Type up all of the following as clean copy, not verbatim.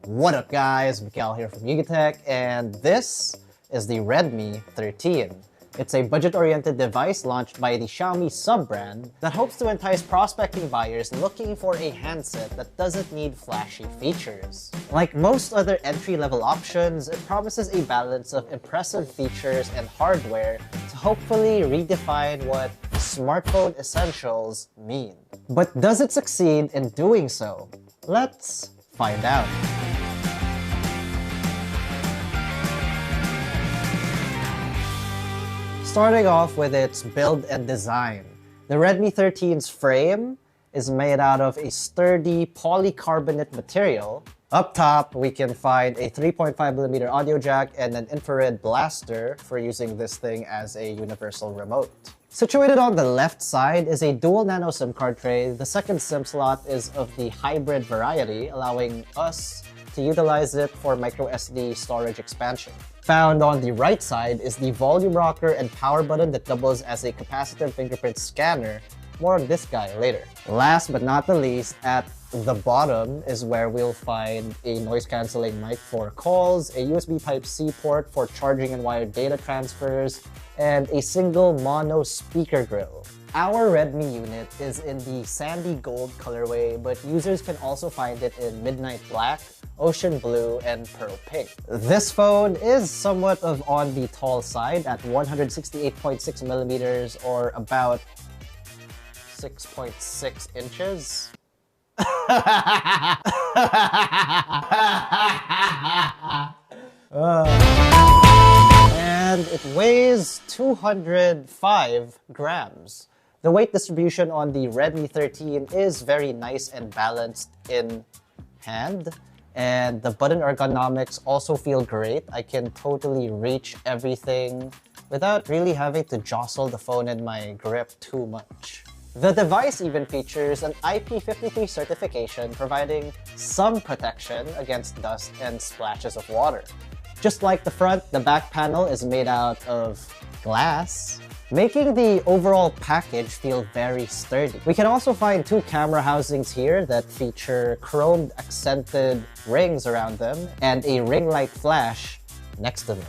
What up guys, Mikhail here from Yugatech, and this is the Redmi 13. It's a budget-oriented device launched by the Xiaomi sub-brand that hopes to entice prospecting buyers looking for a handset that doesn't need flashy features. Like most other entry-level options, it promises a balance of impressive features and hardware to hopefully redefine what smartphone essentials mean. But does it succeed in doing so? Let's find out. Starting off with its build and design. The Redmi 13's frame is made out of a sturdy polycarbonate material. Up top, we can find a 3.5mm audio jack and an infrared blaster for using this thing as a universal remote. Situated on the left side is a dual nano SIM card tray. The second SIM slot is of the hybrid variety, allowing us to utilize it for microSD storage expansion. Found on the right side is the volume rocker and power button that doubles as a capacitive fingerprint scanner. More on this guy later. Last but not the least, at the bottom is where we'll find a noise-canceling mic for calls, a USB Type-C port for charging and wired data transfers, and a single mono speaker grill. Our Redmi unit is in the sandy gold colorway, but users can also find it in midnight black, ocean blue, and pearl pink. This phone is somewhat of on the tall side at 168.6mm or about 6.6 inches. And it weighs 205 grams. The weight distribution on the Redmi 13 is very nice and balanced in hand, and the button ergonomics also feel great. I can totally reach everything without really having to jostle the phone in my grip too much. The device even features an IP53 certification, providing some protection against dust and splashes of water. Just like the front, the back panel is made out of glass, making the overall package feel very sturdy. We can also find two camera housings here that feature chromed accented rings around them and a ring light flash next to them.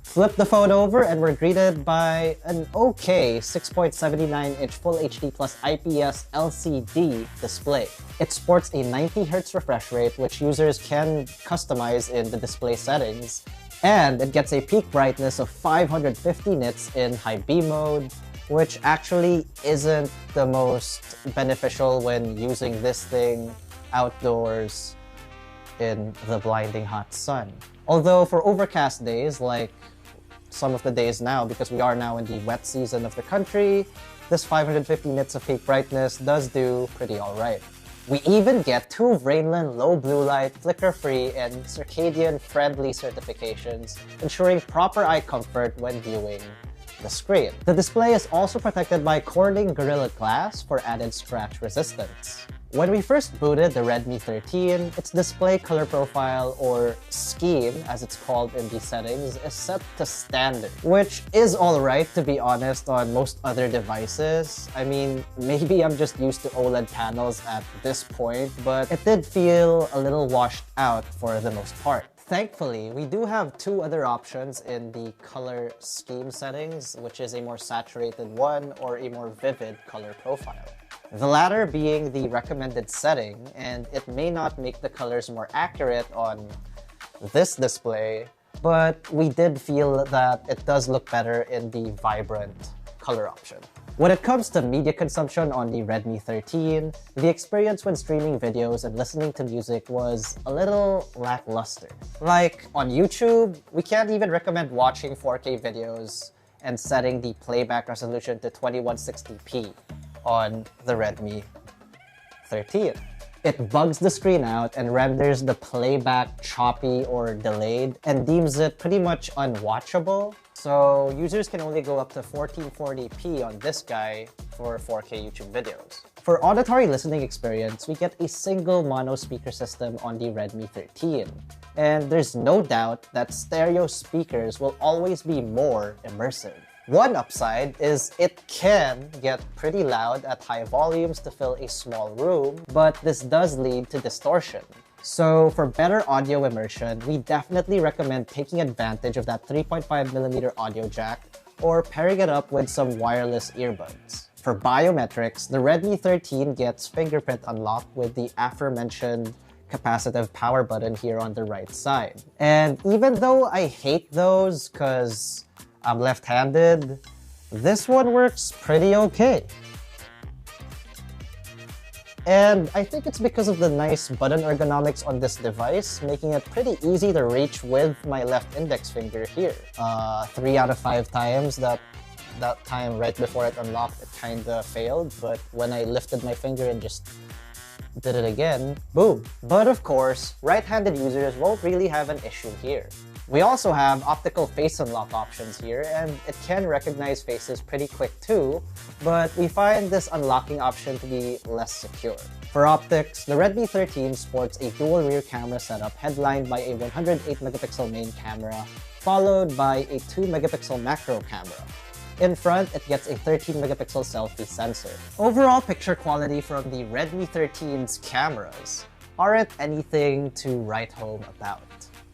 Flip the phone over and we're greeted by an okay 6.79-inch Full HD Plus IPS LCD display. It sports a 90Hz refresh rate, which users can customize in the display settings, and it gets a peak brightness of 550 nits in high beam mode, which actually isn't the most beneficial when using this thing outdoors in the blinding hot sun. Although for overcast days, like some of the days now, because we are now in the wet season of the country, this 550 nits of peak brightness does do pretty alright. We even get two Rainland low blue light, flicker-free, and circadian-friendly certifications, ensuring proper eye comfort when viewing the screen. The display is also protected by Corning Gorilla Glass for added scratch resistance. When we first booted the Redmi 13, its display color profile, or scheme as it's called in the settings, is set to standard, which is alright to be honest on most other devices. I mean, maybe I'm just used to OLED panels at this point, but it did feel a little washed out for the most part. Thankfully, we do have two other options in the color scheme settings, which is a more saturated one or a more vivid color profile. The latter being the recommended setting, and it may not make the colors more accurate on this display, but we did feel that it does look better in the vibrant color option. When it comes to media consumption on the Redmi 13, the experience when streaming videos and listening to music was a little lackluster. Like on YouTube, we can't even recommend watching 4K videos and setting the playback resolution to 2160p on the Redmi 13. It bugs the screen out and renders the playback choppy or delayed and deems it pretty much unwatchable. So users can only go up to 1440p on this guy for 4K YouTube videos. For auditory listening experience, we get a single mono speaker system on the Redmi 13. And there's no doubt that stereo speakers will always be more immersive. One upside is it can get pretty loud at high volumes to fill a small room, but this does lead to distortion. So for better audio immersion, we definitely recommend taking advantage of that 3.5mm audio jack or pairing it up with some wireless earbuds. For biometrics, the Redmi 13 gets fingerprint unlock with the aforementioned capacitive power button here on the right side. And even though I hate those because I'm left-handed, this one works pretty okay. And I think it's because of the nice button ergonomics on this device, making it pretty easy to reach with my left index finger here. 3 out of 5 times that time right before it unlocked, it kinda failed, but when I lifted my finger and just did it again, boom. But of course, right-handed users won't really have an issue here. We also have optical face unlock options here, and it can recognize faces pretty quick too, but we find this unlocking option to be less secure. For optics, the Redmi 13 sports a dual rear camera setup headlined by a 108MP main camera, followed by a 2MP macro camera. In front, it gets a 13MP selfie sensor. Overall picture quality from the Redmi 13's cameras aren't anything to write home about.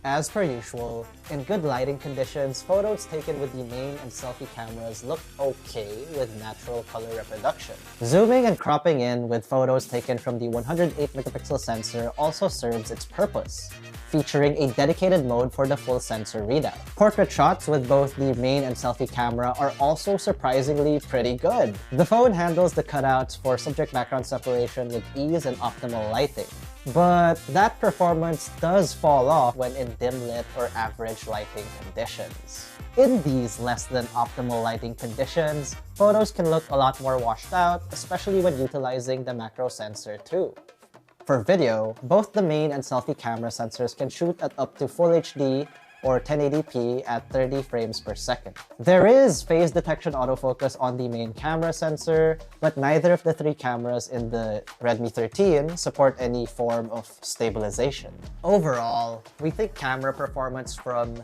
As per usual, in good lighting conditions, photos taken with the main and selfie cameras look okay with natural color reproduction. Zooming and cropping in with photos taken from the 108MP sensor also serves its purpose, featuring a dedicated mode for the full sensor readout. Portrait shots with both the main and selfie camera are also surprisingly pretty good. The phone handles the cutouts for subject background separation with ease and optimal lighting. But that performance does fall off when in dim-lit or average lighting conditions. In these less than optimal lighting conditions, photos can look a lot more washed out, especially when utilizing the macro sensor too. For video, both the main and selfie camera sensors can shoot at up to Full HD or 1080p at 30 frames per second. There is phase detection autofocus on the main camera sensor, but neither of the 3 cameras in the Redmi 13 support any form of stabilization. Overall, we think camera performance from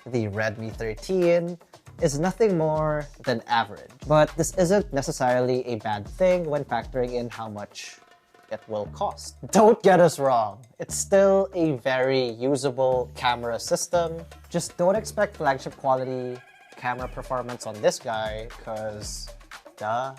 the Redmi 13 is nothing more than average. But this isn't necessarily a bad thing when factoring in how much it will cost. Don't get us wrong, it's still a very usable camera system. Just don't expect flagship quality camera performance on this guy, cause duh.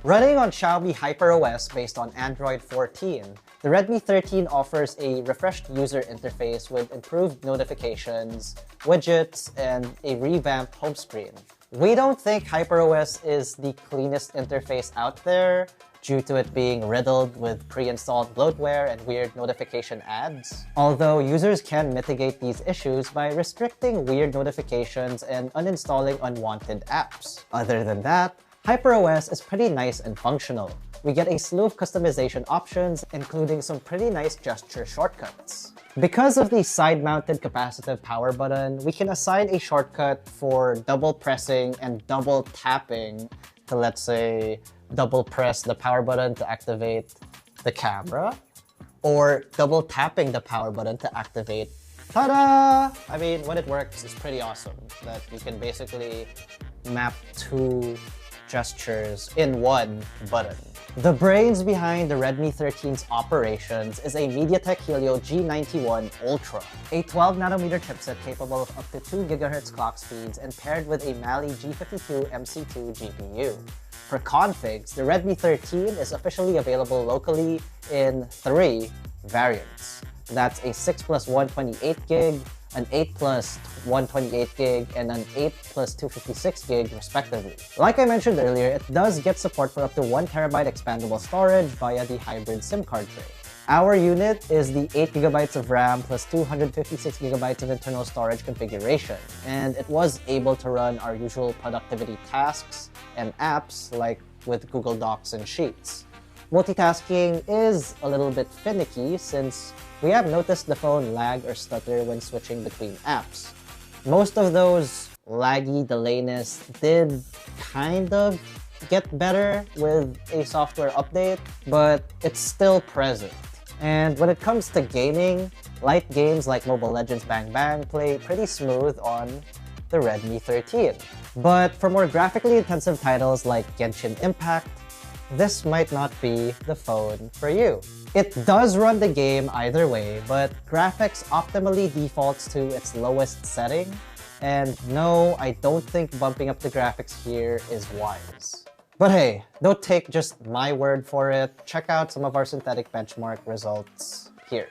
Running on Xiaomi HyperOS based on Android 14, the Redmi 13 offers a refreshed user interface with improved notifications, widgets, and a revamped home screen. We don't think HyperOS is the cleanest interface out there, due to it being riddled with pre-installed bloatware and weird notification ads. Although users can mitigate these issues by restricting weird notifications and uninstalling unwanted apps. Other than that, HyperOS is pretty nice and functional. We get a slew of customization options, including some pretty nice gesture shortcuts. Because of the side-mounted capacitive power button, we can assign a shortcut for double pressing and double tapping to, let's say, double press the power button to activate the camera, or double tapping the power button to activate, ta-da! I mean, when it works, it's pretty awesome that you can basically map 2 gestures in one button. The brains behind the Redmi 13's operations is a MediaTek Helio G91 Ultra, a 12nm chipset capable of up to 2 GHz clock speeds and paired with a Mali G52 MC2 GPU. For configs, the Redmi 13 is officially available locally in 3 variants. That's a 6 plus 128 gig, an 8 plus 128 gig, and an 8 plus 256 gig respectively. Like I mentioned earlier, it does get support for up to 1TB expandable storage via the hybrid SIM card tray. Our unit is the 8GB of RAM plus 256GB of internal storage configuration, and it was able to run our usual productivity tasks and apps like with Google Docs and Sheets. Multitasking is a little bit finicky since we have noticed the phone lag or stutter when switching between apps. Most of those laggy delayness did kind of get better with a software update, but it's still present. And when it comes to gaming, light games like Mobile Legends Bang Bang play pretty smooth on the Redmi 13. But for more graphically intensive titles like Genshin Impact, this might not be the phone for you. It does run the game either way, but graphics optimally defaults to its lowest setting. And no, I don't think bumping up the graphics here is wise. But hey, don't take just my word for it. Check out some of our synthetic benchmark results here.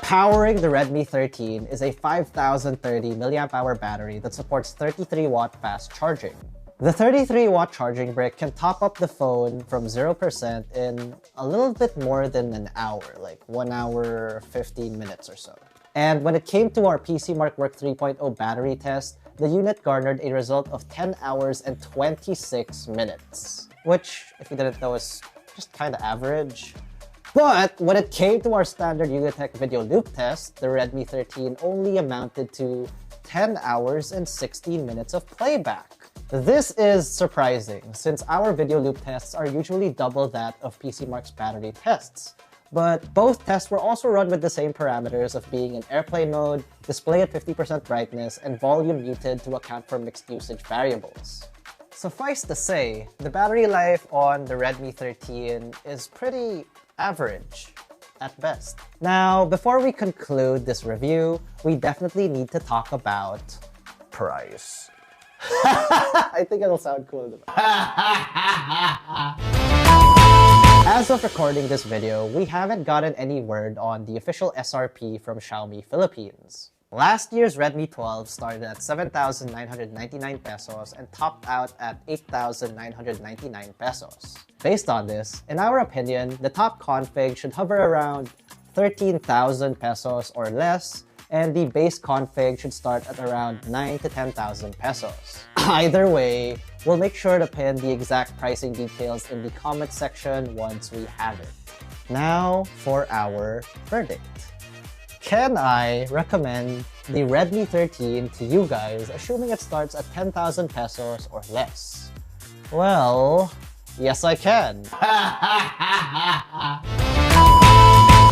Powering the Redmi 13 is a 5030 mAh battery that supports 33-watt fast charging. The 33-watt charging brick can top up the phone from 0% in a little bit more than an hour, like 1 hour, 15 minutes or so. And when it came to our PCMark Work 3.0 battery test, the unit garnered a result of 10 hours and 26 minutes, which, if you didn't know, is just kind of average. But when it came to our standard Unitech video loop test, the Redmi 13 only amounted to 10 hours and 16 minutes of playback. This is surprising, since our video loop tests are usually double that of PCMark's battery tests. But both tests were also run with the same parameters of being in airplane mode, display at 50% brightness, and volume muted to account for mixed usage variables. Suffice to say, the battery life on the Redmi 13 is pretty average at best. Now, before we conclude this review, we definitely need to talk about price. I think it'll sound cool. As of recording this video, we haven't gotten any word on the official SRP from Xiaomi Philippines. Last year's Redmi 12 started at 7,999 pesos and topped out at 8,999 pesos. Based on this, in our opinion, the top config should hover around 13,000 pesos or less, and the base config should start at around 9 to 10,000 pesos. Either way, we'll make sure to pin the exact pricing details in the comment section once we have it. Now for our verdict. Can I recommend the Redmi 13 to you guys, assuming it starts at 10,000 pesos or less? Well, yes I can.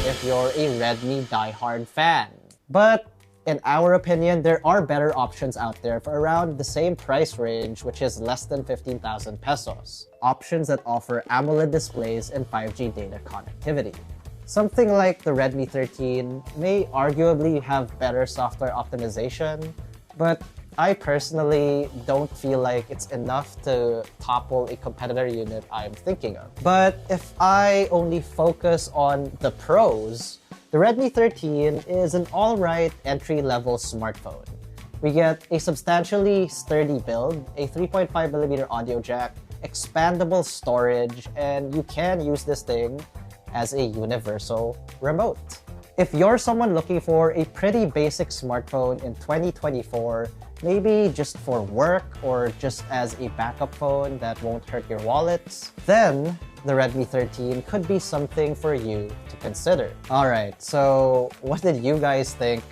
If you're a Redmi diehard fan. But in our opinion, there are better options out there for around the same price range, which is less than 15,000 pesos. Options that offer AMOLED displays and 5G data connectivity. Something like the Redmi 13 may arguably have better software optimization, but I personally don't feel like it's enough to topple a competitor unit I'm thinking of. But if I only focus on the pros, the Redmi 13 is an alright entry-level smartphone. We get a substantially sturdy build, a 3.5mm audio jack, expandable storage, and you can use this thing as a universal remote. If you're someone looking for a pretty basic smartphone in 2024, maybe just for work or just as a backup phone that won't hurt your wallets, then the Redmi 13 could be something for you to consider. Alright, so what did you guys think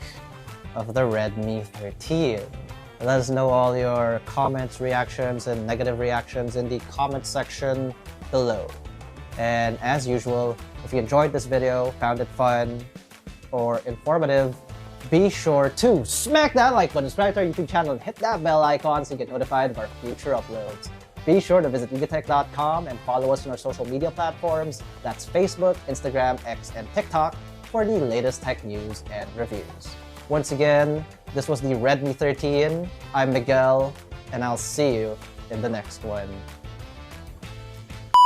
of the Redmi 13? Let us know all your comments, reactions, and negative reactions in the comment section below. And as usual, if you enjoyed this video, found it fun or informative, be sure to smack that like button, subscribe to our YouTube channel, and hit that bell icon so you get notified of our future uploads. Be sure to visit Unitech.com and follow us on our social media platforms. That's Facebook, Instagram, X, and TikTok for the latest tech news and reviews. Once again, this was the Redmi 13. I'm Miguel, and I'll see you in the next one.